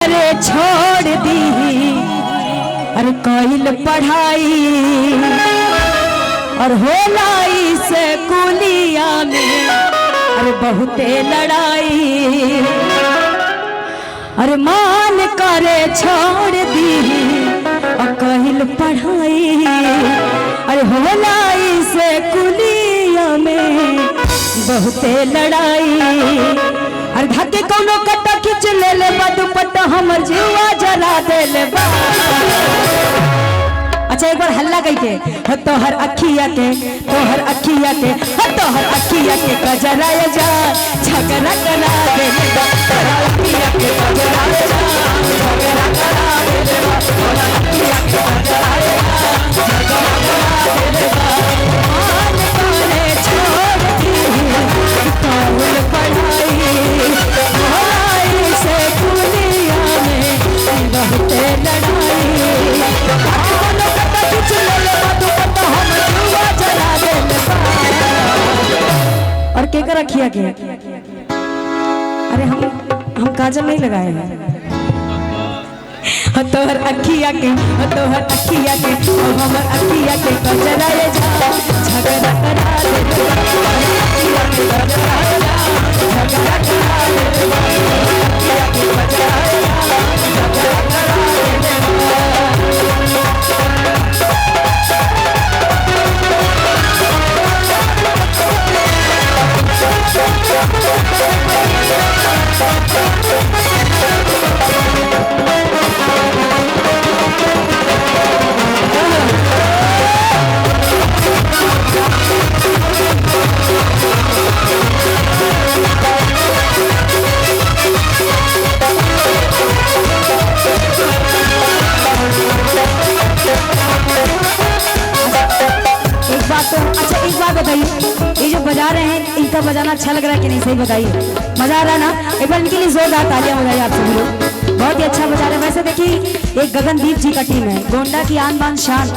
अरे छोड़ दी अरे कोइल पढ़ाई और होलाई से कुलिया में अरे बहुते लड़ाई। अरे मान करे छोड़ दी और कोइल पढ़ाई अरे होलाई से कुलिया में बहुते लड़ाई। अरे धके कोनो कट्टा खींच ले ले दुपट्टा हमर जीवा जला दे ले बा। अच्छा एक बार हल्ला कही के हो तोहर अखिया के तोहर अखिया के हो तोहर अखिया के कजरा जा झगड़ा करा दे ले बा। तोहर अखिया के कजरा जा झगड़ा करा दे ले बा। तोहर अखिया के कजरा जा झगड़ा करा दे ले बा। मान करे छोड़ दी काहुल पढ़ाई होलाई से कुलिया में बहुते लड़ाई। और केकर रखिया के अरे हम काजल नहीं लगाए हैं। तोहर अखिया के तोहर अखिया के हमर अखिया के कजरा जा झगड़ा करा दे अखिया के कजरा जा झगड़ा करा दे अखिया के कजरा जा झगड़ा करा दे। अच्छा एक बात बताइए, ये जो बजा रहे हैं इनका बजाना अच्छा लग रहा है कि नहीं? सही बताइए, मजा आ रहा है ना? एक बार इनके लिए जोरदार तालियां बजाइए आप सभी लोग, बहुत ही अच्छा बजा रहे हैं। वैसे देखिए एक गगनदीप जी का टीम है, गोंडा की आन बान शान,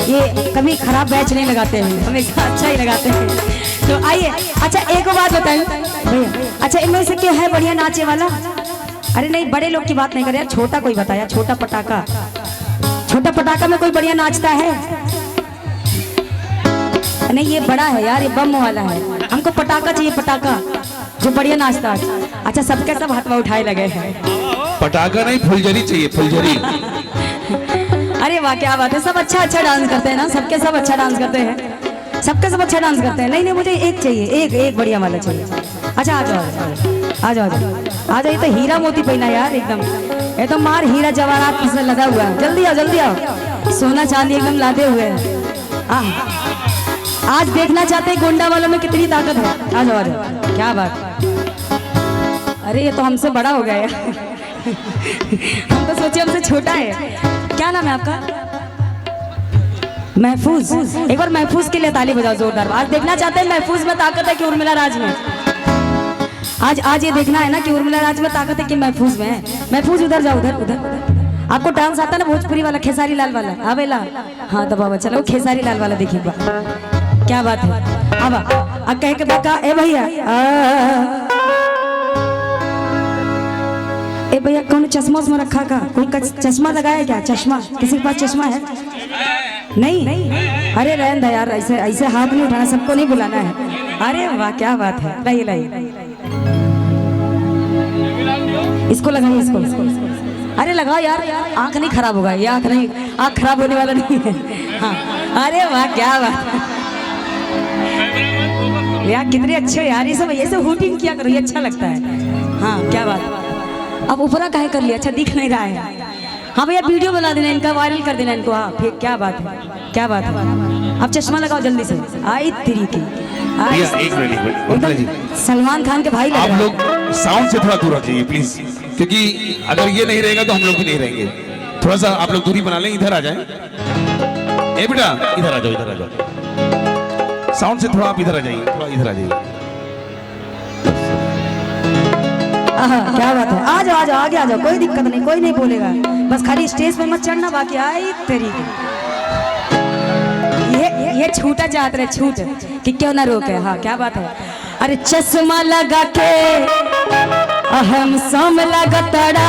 ये कभी खराब बैच नहीं लगाते हैं, हमेशा अच्छा ही लगाते हैं। तो आइए, अच्छा एक बात बताइए भैया, अच्छा इनमें से क्या है बढ़िया नाचे वाला? अरे नहीं, बड़े लोग की बात नहीं करे, छोटा कोई बताया, छोटा पटाखा, छोटा पटाखा में कोई बढ़िया नाचता है? नहीं ये बड़ा है यार, ये बम वाला है, हमको पटाखा चाहिए, पटाखा जो बढ़िया नाचता है। अच्छा सबके सब हाथ में उठाए लगे हैं। पटाखा नहीं, फुलझड़ी चाहिए, फुलझड़ी। अरे वाह क्या बात है, सब अच्छा अच्छा डांस करते हैं ना, सबके सब अच्छा डांस करते हैं, सबके सब अच्छा डांस करते हैं। नहीं नहीं मुझे एक चाहिए, एक बढ़िया वाला चाहिए। अच्छा आ जाओ आ जाओ आ जाओ, ये तो हीरा मोती पहना यार एकदम, ये तो मार हीरा जवाहरात से लगा हुआ है। जल्दी आओ, सोना चांदी एकदम लादे हुए हैं। आज देखना चाहते हैं गोंडा वालों में कितनी ताकत है। आ जाओ क्या बात। अरे ये तो हमसे बड़ा हो गया यार। हम तो सोचे हमसे छोटा है। क्या नाम है आपका? महफूज। एक बार महफूज के लिए ताली बजाओ जोरदार। आज देखना चाहते हैं महफूज में ताकत है कि उर्मिला राज में। आज ये देखना है ना कि उर्मिला राज में ताकत है कि महफूज में है। महफूज उधर जाओ, उधर आपको डांस आता है ना भोजपुरी वाला, खेसारी लाल वाला आवेला? हाँ तो बाबा चलो खेसारी लाल वाला देखिए, क्या बात है। अब कह के बेका ए भैया, ए भैया कौन चश्मा उसमें रखा का? कोई चश्मा लगाया क्या? चश्मा किसी के पास चश्मा है? नहीं अरे रहन दे यार, ऐसे ऐसे हाथ नहीं उठाना, सबको नहीं बुलाना है। अरे वाह क्या बात है, लाइए इसको लगाइए, इसको अरे लगाओ यार, आंख नहीं खराब होगा, ये आंख खराब होने वाला नहीं है। हाँ अरे वाह क्या बात यार, कितने अच्छे यार, ये सब ऐसे हुटिंग किया करो, ये अच्छा लगता है। हाँ क्या बात। अब ऊपरा काहे कर लिया, अच्छा दिख नहीं रहा है। हाँ भैया वीडियो बना देना इनका, वायरल कर देना इनको। हाँ फिर क्या बात है, क्या बात है। अब चश्मा लगाओ जल्दी से। आई तरीके सलमान खान के भाई आप लोग साउंड से थोड़ा दूर रखिए प्लीज, क्योंकि अगर ये नहीं रहेगा तो हम लोग भी नहीं रहेंगे। थोड़ा सा आप लोग दूरी बना लें, इधर आ जाएं। ए बेटा इधर आ जाओ, इधर आ जाओ, साउंड से थोड़ा आप इधर आ जाइए, थोड़ा इधर आ जाइए। क्या बात है, आ जाओ आगे आ जाओ, कोई दिक्कत नहीं, कोई नहीं बोलेगा, बस खाली स्टेज पे मत चढ़ना, बाकी आई तरीके। ये छूटा चाहते रहे, छूट कि क्यों ना रोके। हाँ क्या बात है। अरे चश्मा लगा के अहम सम लगतड़ा